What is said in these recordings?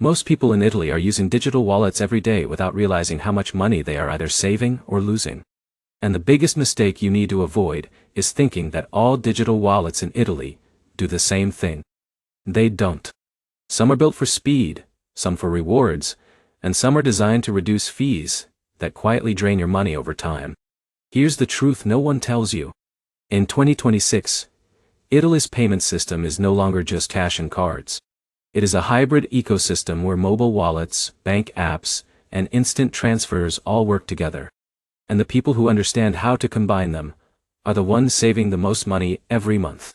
Most people in Italy are using digital wallets every day without realizing how much money they are either saving or losing. And the biggest mistake you need to avoid is thinking that all digital wallets in Italy do the same thing. They don't. Some are built for speed, some for rewards, and some are designed to reduce fees that quietly drain your money over time. Here's the truth no one tells you. In 2026, Italy's payment system is no longer just cash and cards. It is a hybrid ecosystem where mobile wallets, bank apps, and instant transfers all work together. And the people who understand how to combine them are the ones saving the most money every month.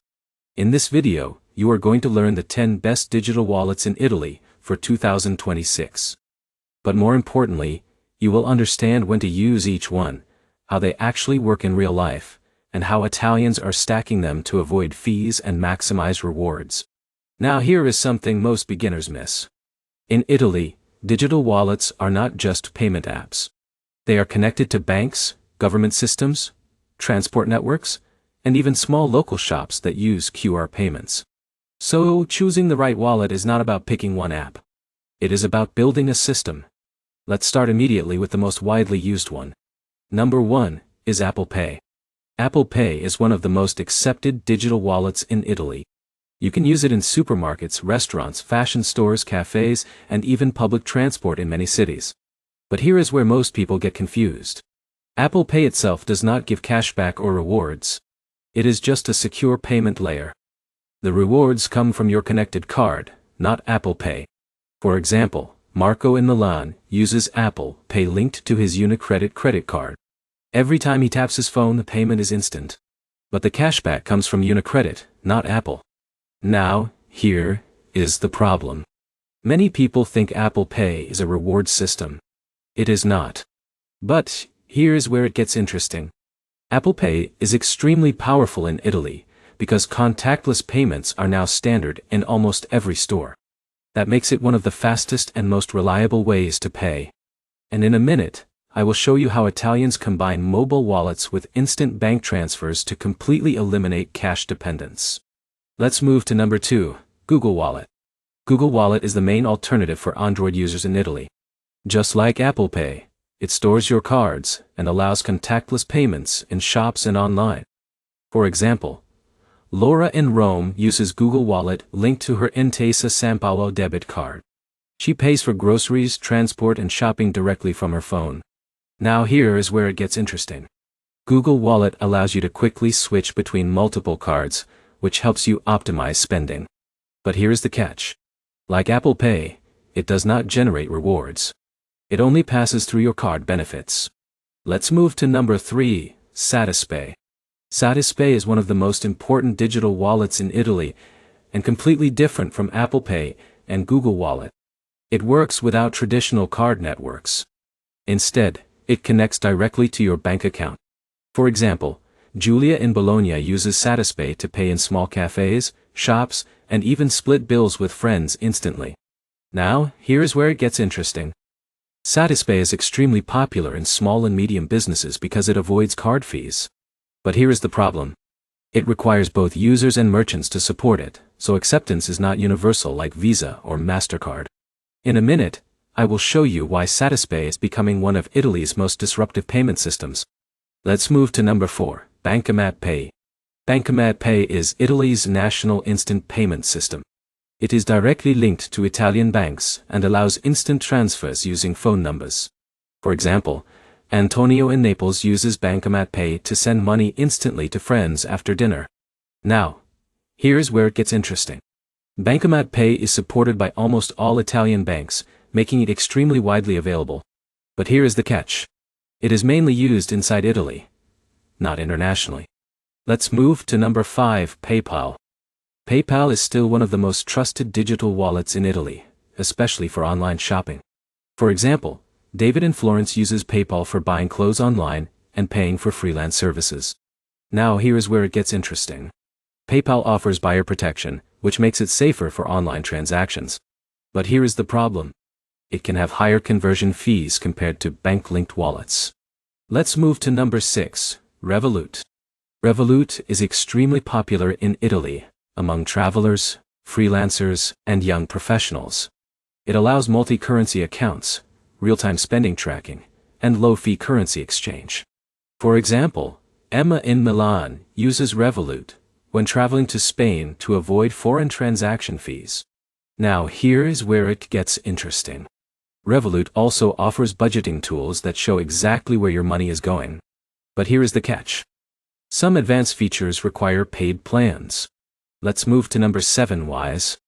In this video, you are going to learn the 10 best digital wallets in Italy for 2026. But more importantly, you will understand when to use each one, how they actually work in real life, and how Italians are stacking them to avoid fees and maximize rewards. Now here is something most beginners miss. In Italy, digital wallets are not just payment apps. They are connected to banks, government systems, transport networks, and even small local shops that use QR payments. So choosing the right wallet is not about picking one app. It is about building a system. Let's start immediately with the most widely used one. Number 1 is Apple Pay. Apple Pay is one of the most accepted digital wallets in Italy. You can use it in supermarkets, restaurants, fashion stores, cafes, and even public transport in many cities. But here is where most people get confused. Apple Pay itself does not give cashback or rewards. It is just a secure payment layer. The rewards come from your connected card, not Apple Pay. For example, Marco in Milan uses Apple Pay linked to his UniCredit credit card. Every time he taps his phone, the payment is instant. But the cashback comes from UniCredit, not Apple. Now, here is the problem. Many people think Apple Pay is a reward system. It is not. But here is where it gets interesting. Apple Pay is extremely powerful in Italy because contactless payments are now standard in almost every store. That makes it one of the fastest and most reliable ways to pay. And in a minute, I will show you how Italians combine mobile wallets with instant bank transfers to completely eliminate cash dependence. Let's move to number 2, Google Wallet. Google Wallet is the main alternative for Android users in Italy. Just like Apple Pay, it stores your cards and allows contactless payments in shops and online. For example, Laura in Rome uses Google Wallet linked to her Intesa Sanpaolo debit card. She pays for groceries, transport, and shopping directly from her phone. Now here is where it gets interesting. Google Wallet allows you to quickly switch between multiple cards, which helps you optimize spending. But here's the catch. Like Apple Pay, it does not generate rewards. It only passes through your card benefits. Let's move to number 3, Satispay. Satispay is one of the most important digital wallets in Italy and completely different from Apple Pay and Google Wallet. It works without traditional card networks. Instead, it connects directly to your bank account. For example, Giulia in Bologna uses Satispay to pay in small cafes, shops, and even split bills with friends instantly. Now, here is where it gets interesting. Satispay is extremely popular in small and medium businesses because it avoids card fees. But here is the problem. It requires both users and merchants to support it, so acceptance is not universal like Visa or MasterCard. In a minute, I will show you why Satispay is becoming one of Italy's most disruptive payment systems. Let's move to number 4, Bancomat Pay. Bancomat Pay is Italy's national instant payment system. It is directly linked to Italian banks and allows instant transfers using phone numbers. For example, Antonio in Naples uses Bancomat Pay to send money instantly to friends after dinner. Now, here's where it gets interesting. Bancomat Pay is supported by almost all Italian banks, making it extremely widely available. But here is the catch. It is mainly used inside Italy, not internationally. Let's move to number 5, PayPal. PayPal is still one of the most trusted digital wallets in Italy, especially for online shopping. For example, David in Florence uses PayPal for buying clothes online and paying for freelance services. Now here is where it gets interesting. PayPal offers buyer protection, which makes it safer for online transactions. But here is the problem. It can have higher conversion fees compared to bank-linked wallets. Let's move to number 6, Revolut. Revolut is extremely popular in Italy among travelers, freelancers, and young professionals. It allows multi-currency accounts, real-time spending tracking, and low-fee currency exchange. For example, Emma in Milan uses Revolut when traveling to Spain to avoid foreign transaction fees. Now here is where it gets interesting. Revolut also offers budgeting tools that show exactly where your money is going. But here is the catch. Some advanced features require paid plans. Let's move to number 7, Wise.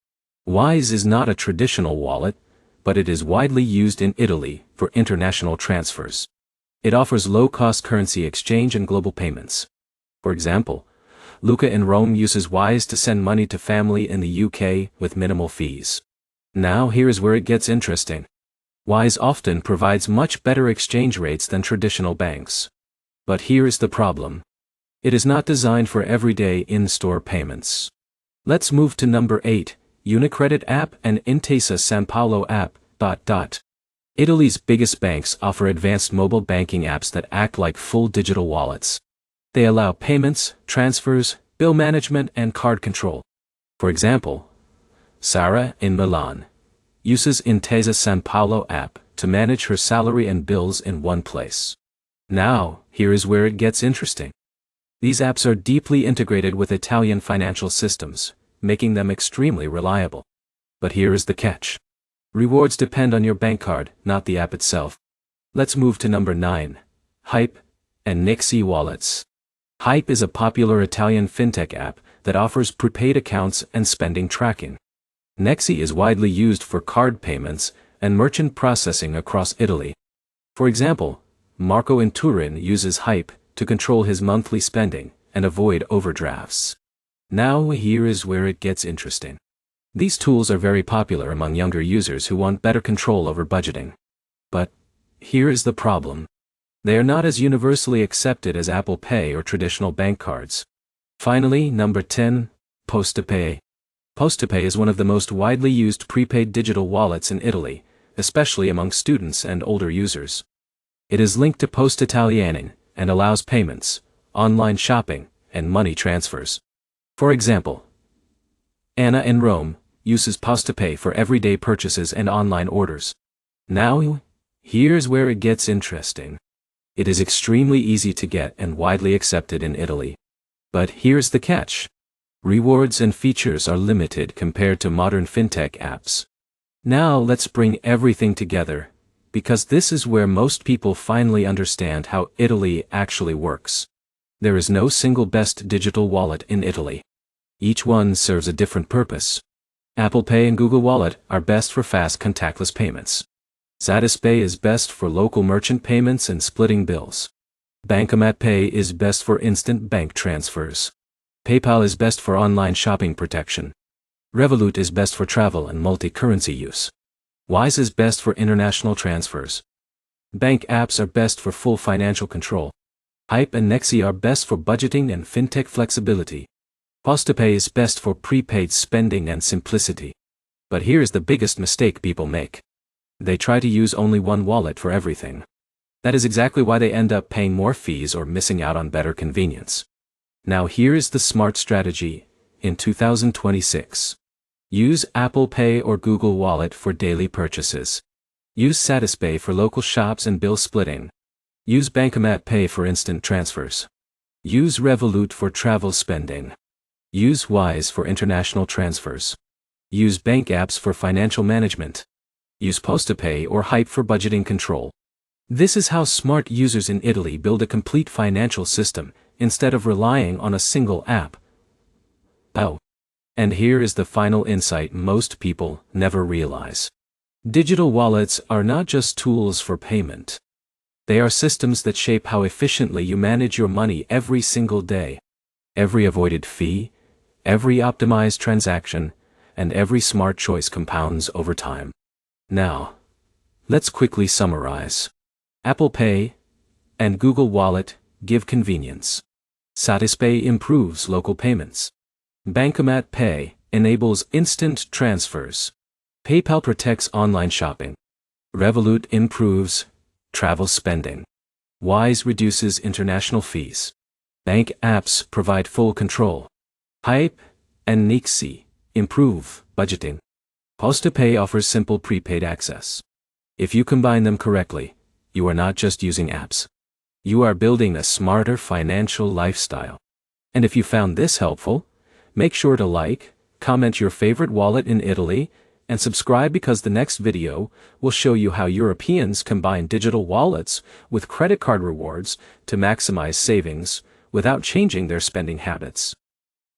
Wise is not a traditional wallet, but it is widely used in Italy for international transfers. It offers low-cost currency exchange and global payments. For example, Luca in Rome uses Wise to send money to family in the UK with minimal fees. Now here is where it gets interesting. Wise often provides much better exchange rates than traditional banks. But here is the problem. It is not designed for everyday in-store payments. Let's move to number 8, Unicredit app and Intesa Sanpaolo app. Italy's biggest banks offer advanced mobile banking apps that act like full digital wallets. They allow payments, transfers, bill management, and card control. For example, Sara in Milan uses Intesa Sanpaolo app to manage her salary and bills in one place. Now, here is where it gets interesting. These apps are deeply integrated with Italian financial systems, making them extremely reliable. But here is the catch. Rewards depend on your bank card, not the app itself. Let's move to number 9, Hype and Nexi wallets. Hype is a popular Italian fintech app that offers prepaid accounts and spending tracking. Nexi is widely used for card payments and merchant processing across Italy. For example, Marco in Turin uses Hype to control his monthly spending and avoid overdrafts. Now here is where it gets interesting. These tools are very popular among younger users who want better control over budgeting. But here is the problem. They are not as universally accepted as Apple Pay or traditional bank cards. Finally, number 10, PostePay. PostePay is one of the most widely used prepaid digital wallets in Italy, especially among students and older users. It is linked to Poste Italiane and allows payments, online shopping, and money transfers. For example, Anna in Rome uses PostePay for everyday purchases and online orders. Now, here's where it gets interesting. It is extremely easy to get and widely accepted in Italy. But here's the catch. Rewards and features are limited compared to modern fintech apps. Now let's bring everything together, because this is where most people finally understand how Italy actually works. There is no single best digital wallet in Italy. Each one serves a different purpose. Apple Pay and Google Wallet are best for fast contactless payments. Satispay is best for local merchant payments and splitting bills. Bancomat Pay is best for instant bank transfers. PayPal is best for online shopping protection. Revolut is best for travel and multi-currency use. Wise is best for international transfers. Bank apps are best for full financial control. Hype and Nexi are best for budgeting and fintech flexibility. PostePay is best for prepaid spending and simplicity. But here's the biggest mistake people make. They try to use only one wallet for everything. That is exactly why they end up paying more fees or missing out on better convenience. Now here is the smart strategy in 2026. Use Apple Pay or Google Wallet for daily purchases. Use Satispay for local shops and bill splitting. Use Bancomat Pay for instant transfers. Use Revolut for travel spending. Use Wise for international transfers. Use bank apps for financial management. Use PostePay or Hype for budgeting control. This is how smart users in Italy build a complete financial system, instead of relying on a single app. Oh. And here is the final insight most people never realize. Digital wallets are not just tools for payment. They are systems that shape how efficiently you manage your money every single day. Every avoided fee, every optimized transaction, and every smart choice compounds over time. Now, let's quickly summarize. Apple Pay and Google Wallet give convenience. Satispay improves local payments. Bancomat Pay enables instant transfers. PayPal protects online shopping. Revolut improves travel spending. Wise reduces international fees. Bank apps provide full control. Hype and Nexi improve budgeting. PostePay offers simple prepaid access. If you combine them correctly, you are not just using apps. You are building a smarter financial lifestyle. And if you found this helpful, make sure to like, comment your favorite wallet in Italy, and subscribe because the next video will show you how Europeans combine digital wallets with credit card rewards to maximize savings without changing their spending habits.